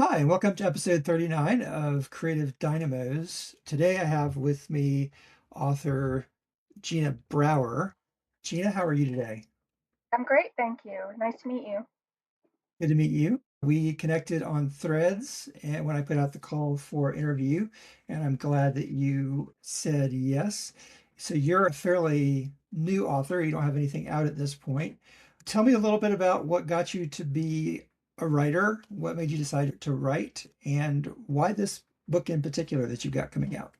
Hi, and welcome to episode 39 of Creative Dynamos. Today I have with me author Gina Brower. Gina, how are you today? I'm great, thank you. Nice to meet you. Good to meet you. We connected on Threads and when I put out the call for interview, and I'm glad that you said yes. So you're a fairly new author. You don't have anything out at this point. Tell me a little bit about what got you to be a writer, what made you decide to write, and why this book in particular that you got coming out.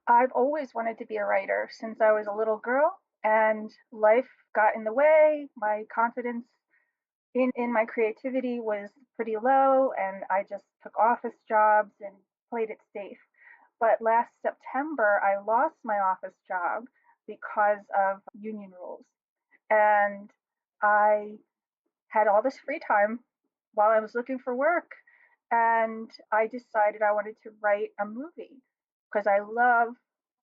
I've always wanted to be a writer since I was a little girl, and life got in the way. My confidence in my creativity was pretty low, and I just took office jobs and played it safe. But last September, I lost my office job because of union rules. And I had all this free time while I was looking for work. And I decided I wanted to write a movie because I love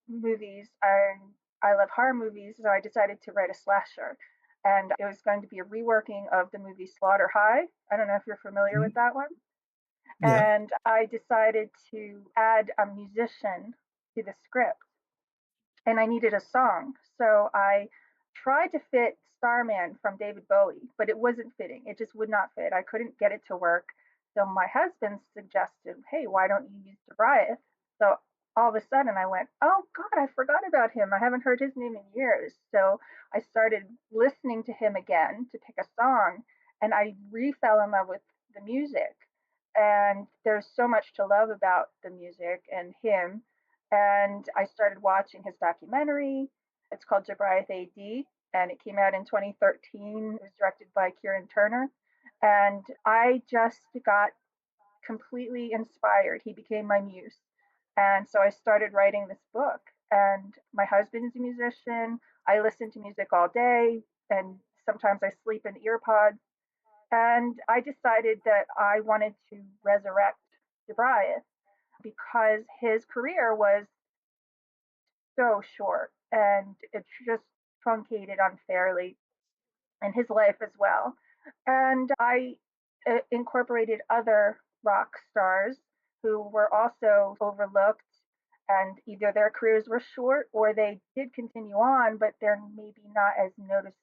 movies and I love horror movies. So I decided to write a slasher. And it was going to be a reworking of the movie Slaughter High. I don't know if you're familiar with Mhm. that one. Yeah, And I decided to add a musician to the script and I needed a song. So I tried to fit Starman from David Bowie, but it wasn't fitting. It just would not fit. I couldn't get it to work. So my husband suggested, hey, why don't you use Jobriath? So all of a sudden I went, oh God, I forgot about him. I haven't heard his name in years. So I started listening to him again to pick a song, and I re fell in love with the music. And there's so much to love about the music and him, and I started watching his documentary. It's called Jobriath AD, and it came out in 2013. It was directed by Kieran Turner, and I just got completely inspired. He became my muse, and so I started writing this book. And my husband's a musician. I listen to music all day, and sometimes I sleep in earpods. And I decided that I wanted to resurrect Jobriath because his career was so short and it's just truncated unfairly in his life as well. And I incorporated other rock stars who were also overlooked, and either their careers were short or they did continue on, but they're maybe not as noticed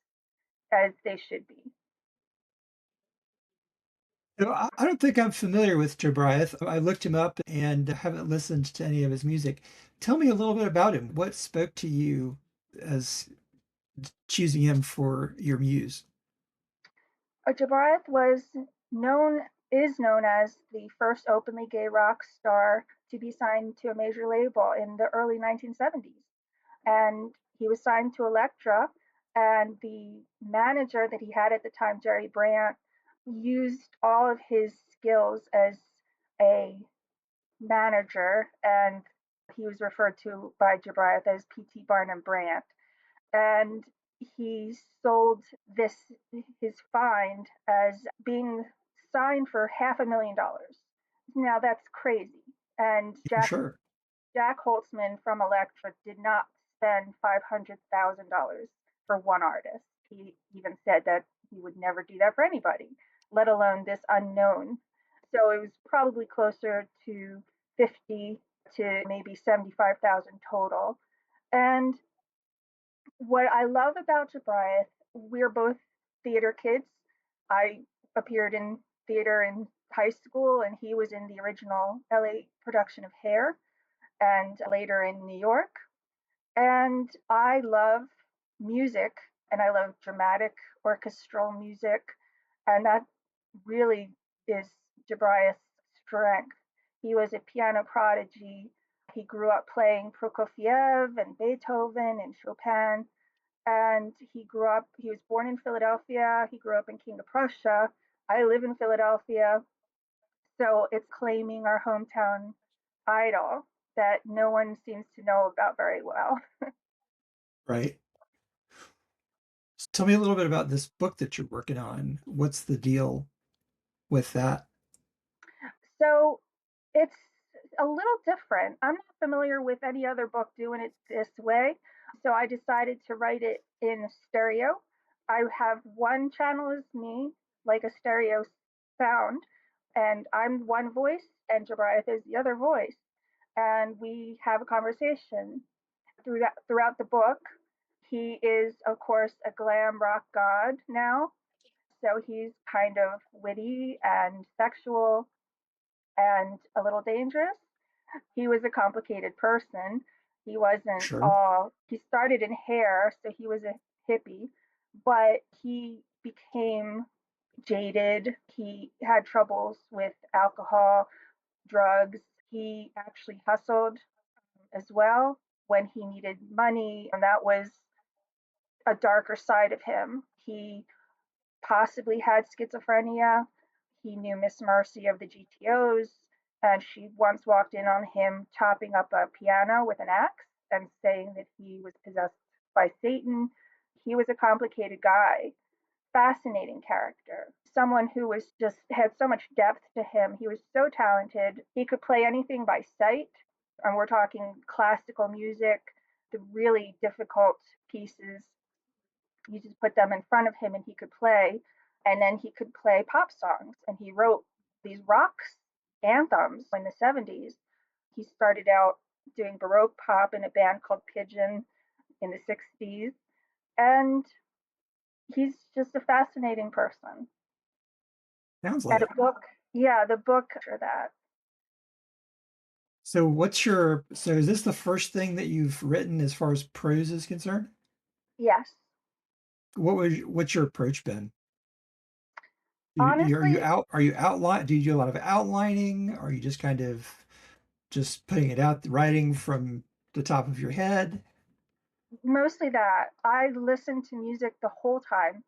as they should be. I don't think I'm familiar with Jobriath. I looked him up and haven't listened to any of his music. Tell me a little bit about him. What spoke to you as choosing him for your muse? Jobriath is known as the first openly gay rock star to be signed to a major label in the early 1970s. And he was signed to Elektra, and the manager that he had at the time, Jerry Brandt, used all of his skills as a manager, and he was referred to by Jobriath as PT Barnum Brandt. And he sold this his find as being signed for $500,000. Now that's crazy. And For Jack sure. Jack Holtzman from Elektra did not spend $500,000 for one artist. He even said that he would never do that for anybody, let alone this unknown. So it was probably closer to 50 to maybe 75,000 total. And what I love about Jobriath, we're both theater kids. I appeared in theater in high school, and he was in the original LA production of Hair and later in New York. And I love music, and I love dramatic orchestral music, and that really is Jobriath's strength. He was a piano prodigy. He grew up playing Prokofiev and Beethoven and Chopin, and he was born in Philadelphia. He grew up in King of Prussia. I live in Philadelphia, so it's claiming our hometown idol that no one seems to know about very well. Right. So tell me a little bit about this book that you're working on. What's the deal with that? So it's a little different. I'm not familiar with any other book doing it this way. So I decided to write it in stereo. I have one channel as me, like a stereo sound, and I'm one voice, and Jobriath is the other voice, and we have a conversation throughout the book. He is, of course, a glam rock god now, so he's kind of witty and sexual and a little dangerous. He was a complicated person. He wasn't Sure. all, he started in hair, so he was a hippie, but he became jaded. He had troubles with alcohol, drugs. He actually hustled as well when he needed money, and that was a darker side of him. He possibly had schizophrenia. He knew Miss Mercy of the GTOs, and she once walked in on him chopping up a piano with an axe and saying that he was possessed by Satan. He was a complicated guy, fascinating character, someone who was just had so much depth to him. He was so talented. He could play anything by sight, and we're talking classical music, the really difficult pieces. You just put them in front of him and he could play. And then he could play pop songs. And he wrote these rock anthems in the 70s. He started out doing Baroque pop in a band called Pigeon in the 60s. And he's just a fascinating person. Sounds like And a it. book, yeah, the book for that. So so is this the first thing that you've written as far as prose is concerned? Yes. What's your approach been? Are you Honestly, are you outline do you do a lot of outlining? Are you just kind of just putting it out, writing from the top of your head? mostly that. I listened to music the whole time.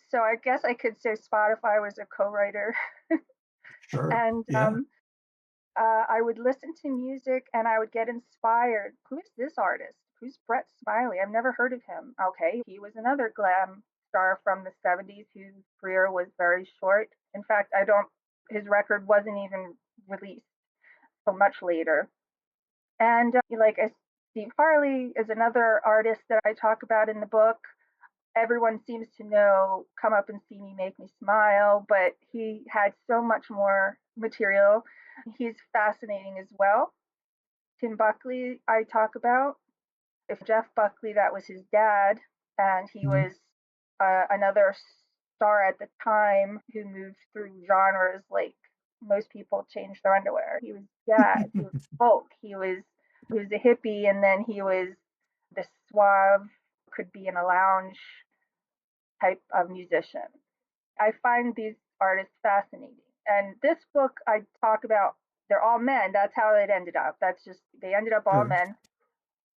So I guess I could say Spotify was a co-writer. Sure. And Yeah. I would listen to music and I would get inspired. Who's this artist? Who's Brett Smiley? I've never heard of him. Okay, he was another glam star from the 70s whose career was very short. In fact, I don't, his record wasn't even released so much later. And like Steve Harley is another artist that I talk about in the book. Everyone seems to know Come Up and See Me, Make Me Smile, but he had so much more material. He's fascinating as well. Tim Buckley, I talk about. If Jeff Buckley, that was his dad, and he Mhm. was another star at the time who moved through genres like most people change their underwear. He was jazz, he was folk, he was a hippie, and then he was the suave, could be in a lounge type of musician. I find these artists fascinating. And this book I talk about, they're all men. That's how it ended up. That's just, they ended up all Sure. men.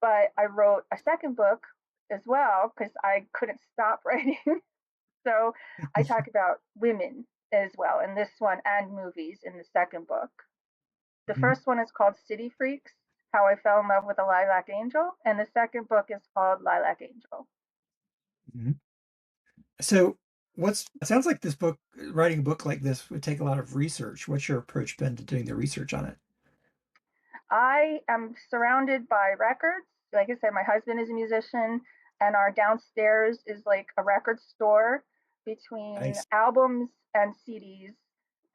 But I wrote a second book as well because I couldn't stop writing. So I talk about women as well in this one and movies in the second book. The Mhm. first one is called City Freaks, How I Fell in Love with a Lilac Angel. And the second book is called Lilac Angel. Mhm. So it sounds like writing a book like this would take a lot of research. What's your approach been to doing the research on it? I am surrounded by records. Like I said, my husband is a musician, and our downstairs is like a record store between Nice. albums and CDs.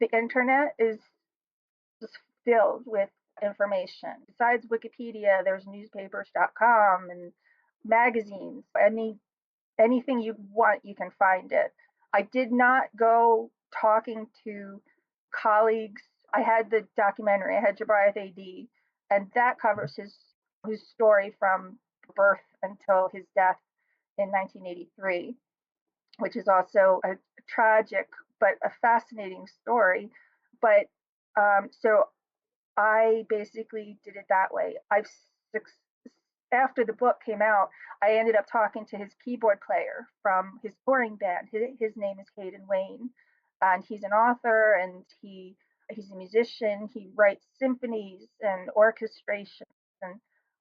The internet is just filled with information. Besides Wikipedia, there's newspapers.com and magazines. Anything you want, you can find it. I did not go talking to colleagues. I had the documentary, I had Jobriath AD, and that covers his story from birth until his death in 1983, which is also a tragic but a fascinating story. But so I basically did it that way. After the book came out, I ended up talking to his keyboard player from his touring band. His name is Hayden Wayne, and he's an author and he's a musician. He writes symphonies and orchestration, and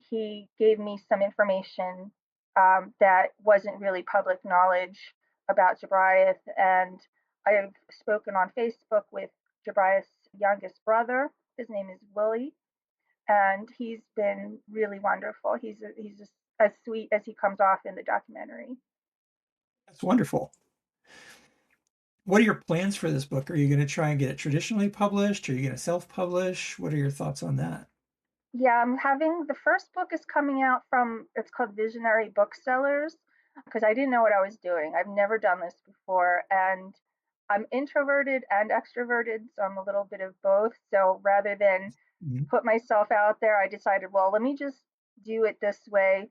he gave me some information that wasn't really public knowledge about Jobriath. And I've spoken on Facebook with Jobriath's youngest brother. His name is Willie, and he's been really wonderful. He's just as sweet as he comes off in the documentary. That's wonderful. What are your plans for this book? Are you going to try and get it traditionally published? Are you going to self-publish? What are your thoughts on that? Yeah, I'm having the first book is coming out from, it's called Visionary Booksellers, because I didn't know what I was doing. I've never done this before, and I'm introverted and extroverted, so I'm a little bit of both. So rather than Mhm. put myself out there, I decided, well, let me just do it this way.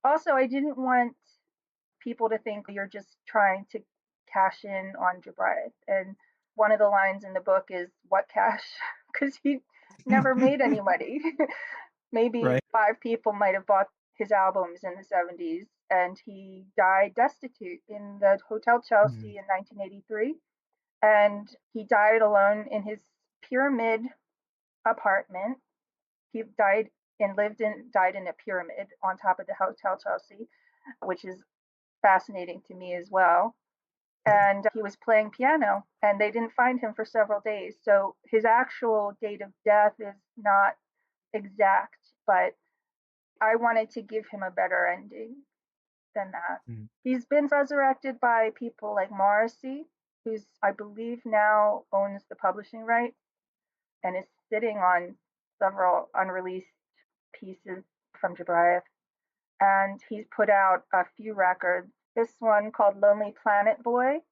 Also, I didn't want people to think you're just trying to cash in on Jobriath. And one of the lines in the book is, "What cash?" Because he never made any money. Maybe Right. five people might have bought his albums in the 70s, and he died destitute in the Hotel Mhm. Chelsea in 1983. And he died alone in his pyramid apartment. He died in a pyramid on top of the Hotel Chelsea, which is fascinating to me as well. Right. And he was playing piano, and they didn't find him for several days. So his actual date of death is not exact, but I wanted to give him a better ending than that. Mhm. He's been resurrected by people like Morrissey, who's, I believe, now owns the publishing rights and is sitting on several unreleased pieces from Jobriath. And he's put out a few records. This one called Lonely Planet Boy,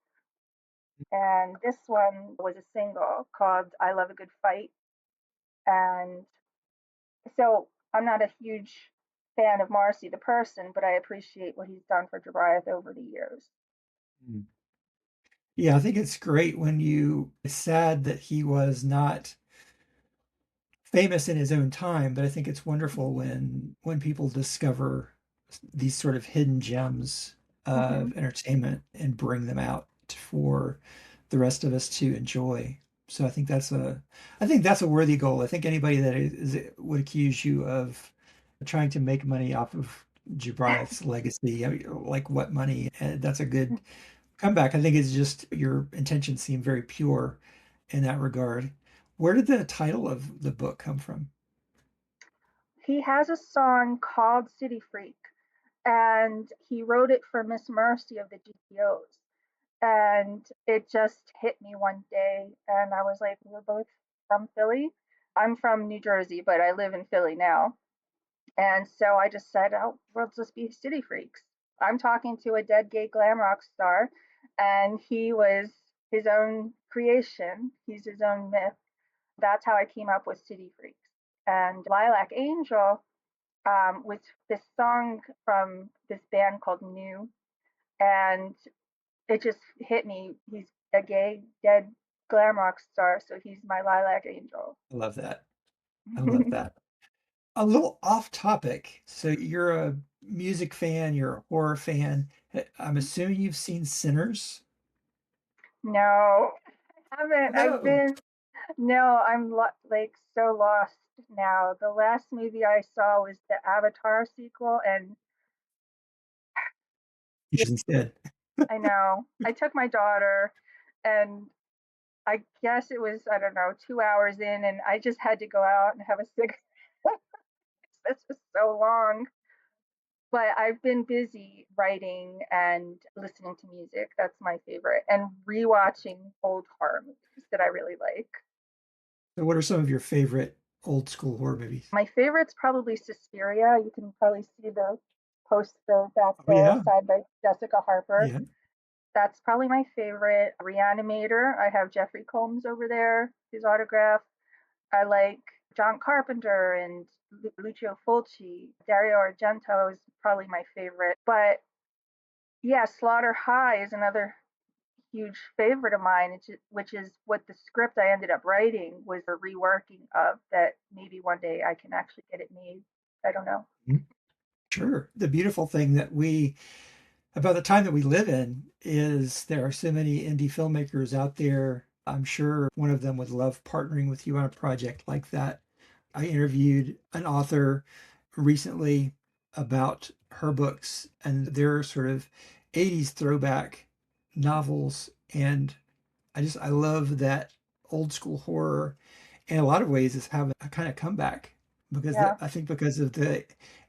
and this one was a single called I Love a Good Fight. And so I'm not a huge fan of Marcy the person, but I appreciate what he's done for Jobriath over the years. Mhm. Yeah, I think it's great when it's sad that he was not famous in his own time, but I think it's wonderful when people discover these sort of hidden gems Mm-hmm. of entertainment and bring them out for the rest of us to enjoy. So I think that's a worthy goal. I think anybody that would accuse you of trying to make money off of Jobriath's legacy, I mean, like what money? That's a good comeback. I think it's just your intentions seem very pure in that regard. Where did the title of the book come from? He has a song called City Freak, and he wrote it for Miss Mercy of the GTOs. And it just hit me one day, and I was like, we're both from Philly. I'm from New Jersey, but I live in Philly now. And so I just said, oh, we'll just be city freaks. I'm talking to a dead gay glam rock star, and he was his own creation. He's his own myth. That's how I came up with City Freaks. And Lilac Angel was this song from this band called New, and it just hit me. He's a gay, dead glam rock star, so he's my Lilac Angel. I love that. I love that. A little off topic. So you're a music fan, you're a horror fan. I'm assuming you've seen Sinners. No, I haven't. I've No. been No, I'm like so lost now. The last movie I saw was the Avatar sequel, and yeah, Instead. I know. I took my daughter, and I guess it was, I don't know, 2 hours in, and I just had to go out and have a cigarette. That's just so long. But I've been busy writing and listening to music. That's my favorite, and rewatching old horror movies that I really like. So what are some of your favorite old school horror movies? My favorite's probably Suspiria. You can probably see the poster back Oh there, yeah. signed by Jessica Harper. Yeah. That's probably my favorite. Reanimator. I have Jeffrey Combs over there, his autograph. I like John Carpenter and Lucio Fulci. Dario Argento is probably my favorite. But yeah, Slaughter High is another huge favorite of mine, which is what the script I ended up writing was a reworking of that. Maybe one day I can actually get it made. I don't know. Mhm. Sure. The beautiful thing about the time that we live in is there are so many indie filmmakers out there. I'm sure one of them would love partnering with you on a project like that. I interviewed an author recently about her books and their sort of 80s throwback novels. And I love that old school horror in a lot of ways is having a kind of comeback Yeah, I think because of the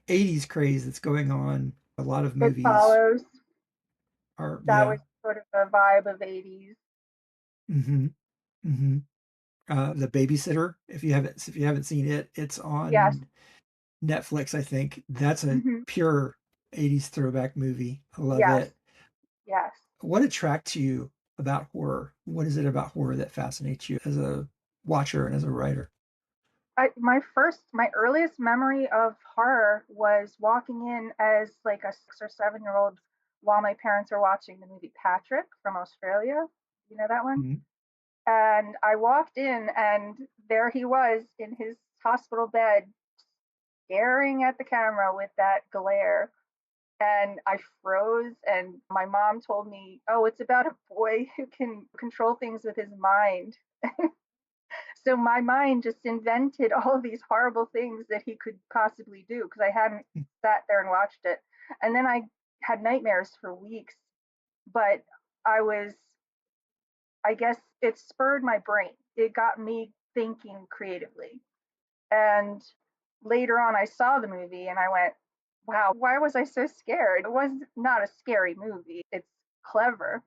80s craze that's going on, a lot of it movies follows. are, That yeah, was sort of the vibe of '80s. Hmm. Hmm. The Babysitter. If you haven't seen it, it's Yes. on Netflix, I think. That's a Hmm. pure 80s throwback movie. I love Yes. it. Yes. What attracts you about horror? What is it about horror that fascinates you as a watcher and as a writer? My earliest memory of horror was walking in as like a 6 or 7 year old while my parents were watching the movie Patrick from Australia. You know that one? Mhm. And I walked in, and there he was in his hospital bed, staring at the camera with that glare. And I froze, and my mom told me, "Oh, it's about a boy who can control things with his mind." So my mind just invented all of these horrible things that he could possibly do because I hadn't sat there and watched it. And then I had nightmares for weeks, but I was, I guess it spurred my brain. It got me thinking creatively. And later on, I saw the movie and I went, wow, why was I so scared? It was not a scary movie. It's clever.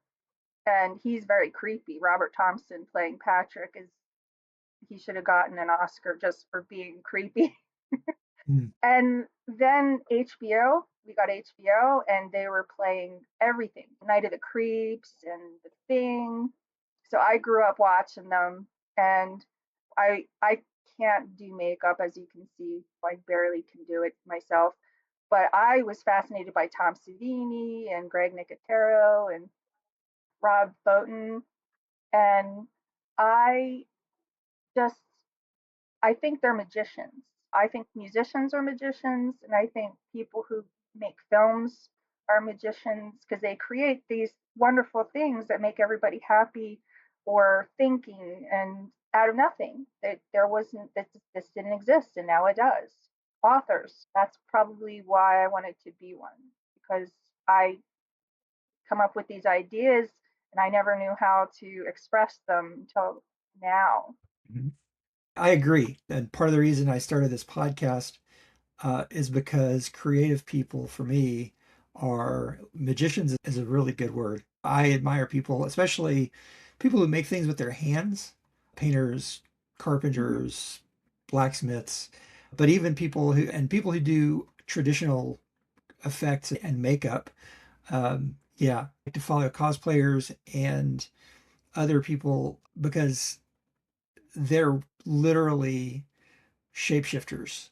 And he's very creepy. Robert Thompson playing Patrick is, he should have gotten an Oscar just for being creepy. Mm. And then HBO, we got HBO, and they were playing everything, Night of the Creeps and The Thing. So I grew up watching them, and I can't do makeup, as you can see. I barely can do it myself. But I was fascinated by Tom Savini and Greg Nicotero and Rob Bottin, and I just I think they're magicians. I think musicians are magicians, and I think people who make films are magicians because they create these wonderful things that make everybody happy or thinking and out of nothing. That there wasn't that this didn't exist and now it does. Authors, that's probably why I wanted to be one because I come up with these ideas and I never knew how to express them until now. Mhm. I agree. And part of the reason I started this podcast is because creative people for me are magicians is a really good word. I admire people, especially people who make things with their hands, painters, Mhm. carpenters, blacksmiths, but even people who do traditional effects and makeup. Yeah, I like to follow cosplayers and other people because they're literally shapeshifters.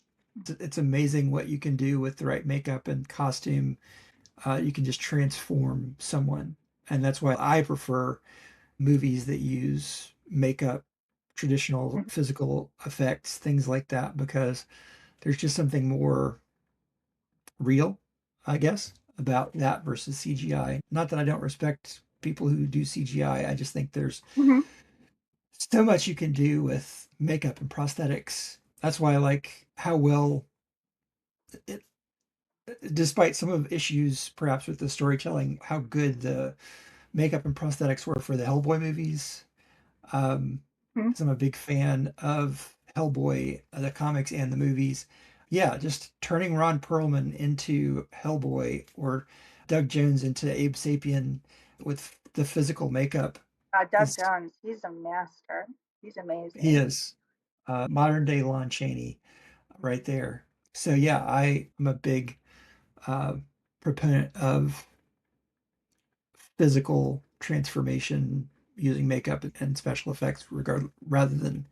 It's amazing what you can do with the right makeup and costume. You can just transform someone. And that's why I prefer movies that use makeup, traditional Mhm. physical effects, things like that, because there's just something more real, I guess, about that versus CGI. Not that I don't respect people who do CGI. I just think there's Mhm. so much you can do with makeup and prosthetics. That's why I like how well it, despite some of issues perhaps with the storytelling, how good the makeup and prosthetics were for the Hellboy movies. Um, Mhm. 'Cause I'm a big fan of Hellboy, the comics and the movies. Yeah, just turning Ron Perlman into Hellboy or Doug Jones into Abe Sapien with the physical makeup Doug is Jones, he's a master. He's he amazing. is modern day Lon Chaney right there. So yeah, I am a big uh, proponent of physical transformation using makeup and special effects rather than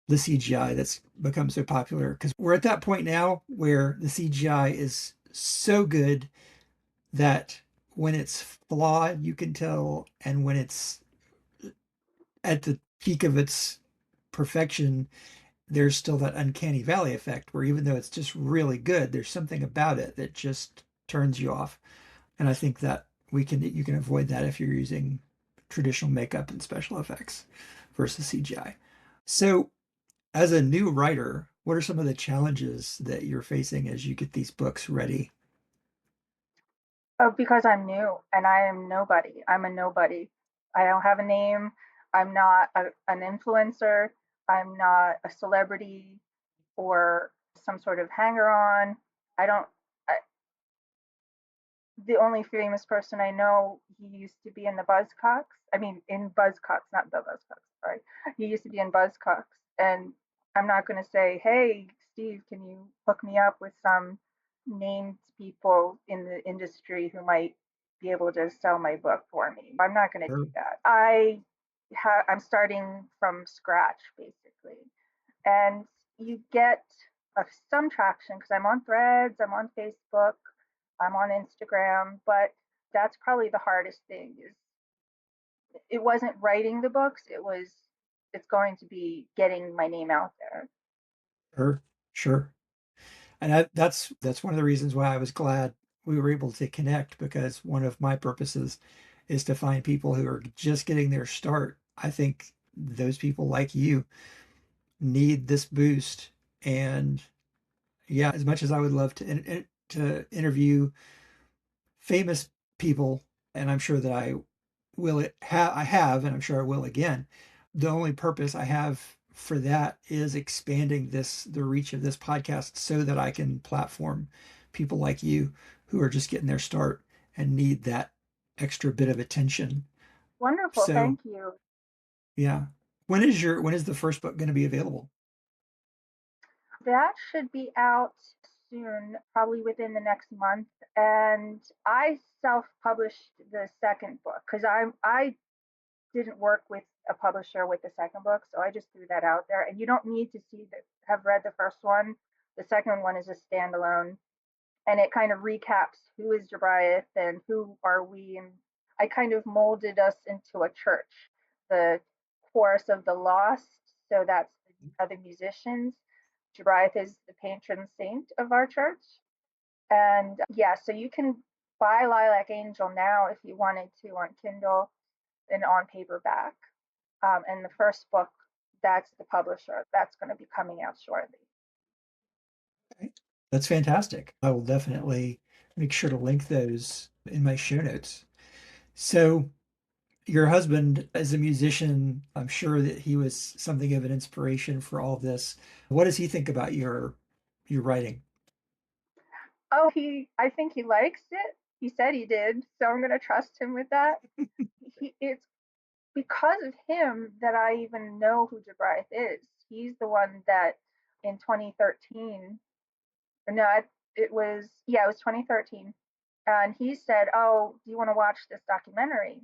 the CGI that's become so popular because we're at that point now where the CGI is so good that when it's flawed you can tell, and when it's at the peak of its perfection there's still that uncanny valley effect where even though it's just really good there's something about it that just turns you off. And I think that you can avoid that if you're using traditional makeup and special effects versus CGI. So, as a new writer, what are some of the challenges that you're facing as you get these books ready? Oh, because I'm new and I am nobody. I'm a nobody. I don't have a name. I'm not an influencer. I'm not a celebrity or some sort of hanger on. I don't, I, the only famous person I know, he used to be in the Buzzcocks. I mean, in Buzzcocks, not the Buzzcocks. Sorry, he used to be in Buzzcocks, and I'm not going to say, "Hey, Steve, can you hook me up with some named people in the industry who might be able to sell my book for me?" I'm not going to do Sure. that. I'm starting from scratch basically, and you get some traction because I'm on Threads, I'm on Facebook, I'm on Instagram, but that's probably the hardest thing is it wasn't writing the books, it's going to be getting my name out there. Sure. Sure. And that's one of the reasons why I was glad we were able to connect, because one of my purposes is to find people who are just getting their start. I think those people like you need this boost. And yeah, as much as I would love to interview famous people, and I'm sure that I have, and I'm sure I will again. The only purpose I have for that is expanding the reach of this podcast so that I can platform people like you who are just getting their start and need that extra bit of attention. Wonderful, So, thank you. yeah. When is the first book going to be available? That should be out soon, probably within the next month. And I self-published the second book because I didn't work with a publisher with the second book, so I just threw that out there. And you don't need to have read the first one. The second one is a standalone, and it kind of recaps who is Jobriath and who are we. And I kind of molded us into a church, the chorus of the lost. So that's the other musicians. Jobriath is the patron saint of our church. And yeah, so you can buy Lilac Angel now if you wanted to on Kindle and on paperback. And the first book, that's the publisher. That's going to be coming out shortly. Okay. That's fantastic. I will definitely make sure to link those in my show notes. So, your husband is a musician. I'm sure that he was something of an inspiration for all of this. What does he think about your writing? Oh, I think he likes it. He said he did, so I'm going to trust him with that. It's because of him that I even know who Jobriath is. He's the one that in 2013, no, it was 2013, and he said, "Oh, do you want to watch this documentary?"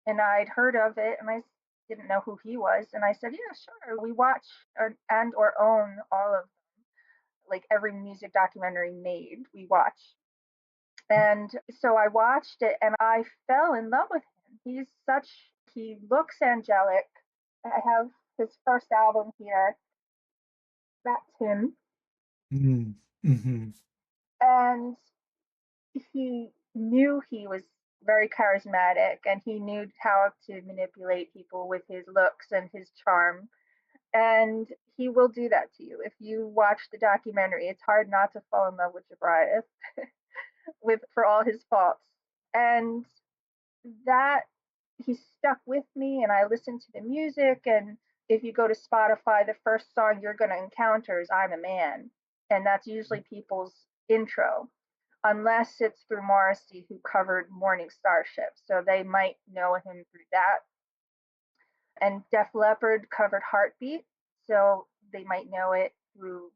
And I'd heard of it, and I didn't know who he was, and I said, "Yeah, sure." We watch or own all of like every music documentary made. We watch, and so I watched it, and I fell in love with him. He looks angelic. I have his first album here. That's him, Mm, hmm. and he knew he was very charismatic, and he knew how to manipulate people with his looks and his charm. And he will do that to you if you watch the documentary. It's hard not to fall in love with Jobriath, with for all his faults. And that he stuck with me, and I listened to the music. And if you go to Spotify, the first song you're going to encounter is I'm a Man, and that's usually people's intro, unless it's through Morrissey, who covered Morning Starship, so they might know him through that. And Def Leppard covered Heartbeat, so they might know it through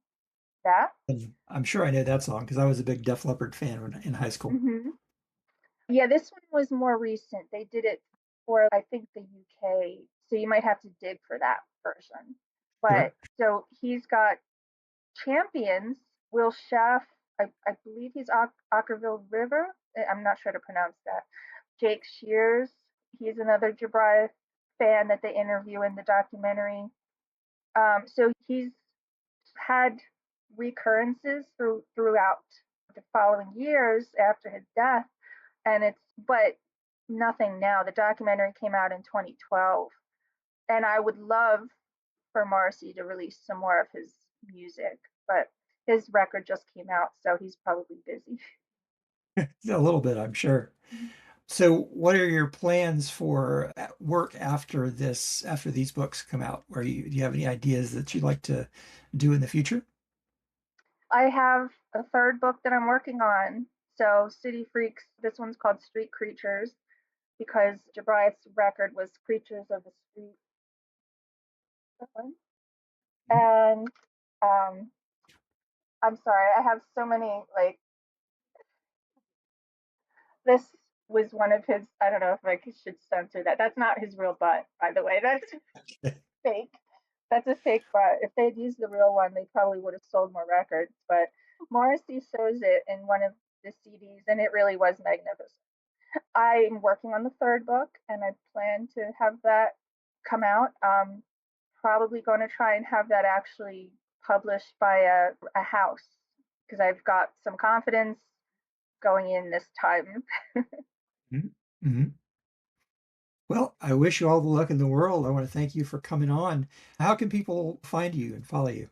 that. And I'm sure I know that song because I was a big Def Leppard fan in high school. Mm-hmm. Yeah, this one was more recent. They did it for, I think, the UK, so you might have to dig for that version. Sure. But so he's got champions. Will Chef, I believe he's Ockerville River. I'm not sure to pronounce that. Jake Shears, he's another Jobriath fan that they interview in the documentary. So he's had recurrences throughout the following years after his death, and but nothing now. The documentary came out in 2012, and I would love for Morrissey to release some more of his music, but his record just came out, so he's probably busy. A little bit, I'm sure. So, what are your plans for work after these books come out? Do you have any ideas that you'd like to do in the future? I have a third book that I'm working on, So City Freaks, this one's called Street Creatures because Jobriath's record was Creatures of the Street. And um, I'm sorry, I have so many, like, this was one of his, I don't know if I should censor that. That's not his real butt, by the way. That's fake. That's a fake butt. If they'd used the real one, they probably would have sold more records. But Morrissey shows it in one of the CDs, and it really was magnificent. I'm working on the third book, and I plan to have that come out. Probably going to try and have that actually published by a house because I've got some confidence going in this time. Mhm. Mhm. Well, I wish you all the luck in the world. I want to thank you for coming on. How can people find you and follow you?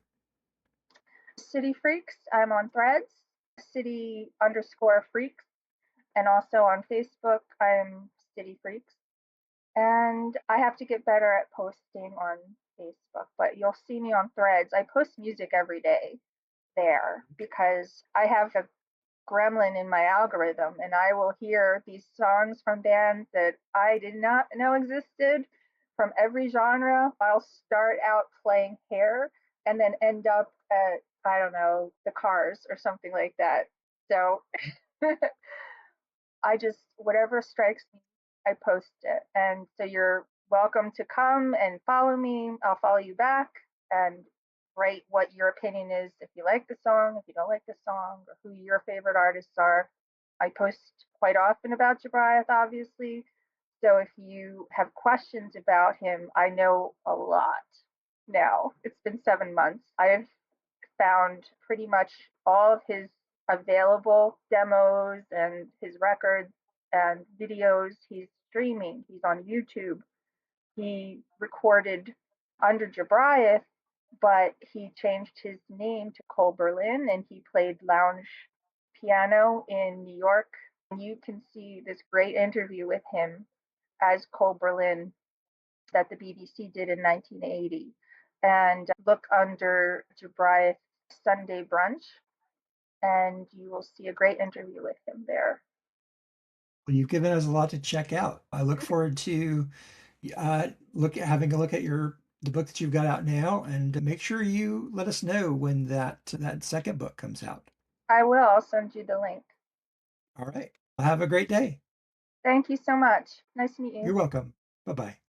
City Freaks, I'm on Threads, City underscore Freaks, and also on Facebook, I'm City Freaks. And I have to get better at posting on Facebook, but you'll see me on Threads. I post music every day there because I have a gremlin in my algorithm and I will hear these songs from bands that I did not know existed from every genre. I'll start out playing Hair and then end up at, I don't know, the Cars or something like that. So I just, whatever strikes me, I post it. And so you're welcome to come and follow me. I'll follow you back and write what your opinion is if you like the song, if you don't like the song, or who your favorite artists are. I post quite often about Jobriath, obviously. So if you have questions about him, I know a lot now. It's been 7 months. I've found pretty much all of his available demos and his records and videos. He's streaming, he's on YouTube. He recorded under Jobriath, but he changed his name to Cole Berlin and he played lounge piano in New York. You can see this great interview with him as Cole Berlin that the BBC did in 1980. And look under Jobriath Sunday Brunch, and you will see a great interview with him there. Well, you've given us a lot to check out. I look forward to look having a look at your the book that you've got out now, and make sure you let us know when that second book comes out. I will. I'll send you the link. All right. Have a great day. Thank you so much. Nice to meet You're you. welcome. Bye-bye.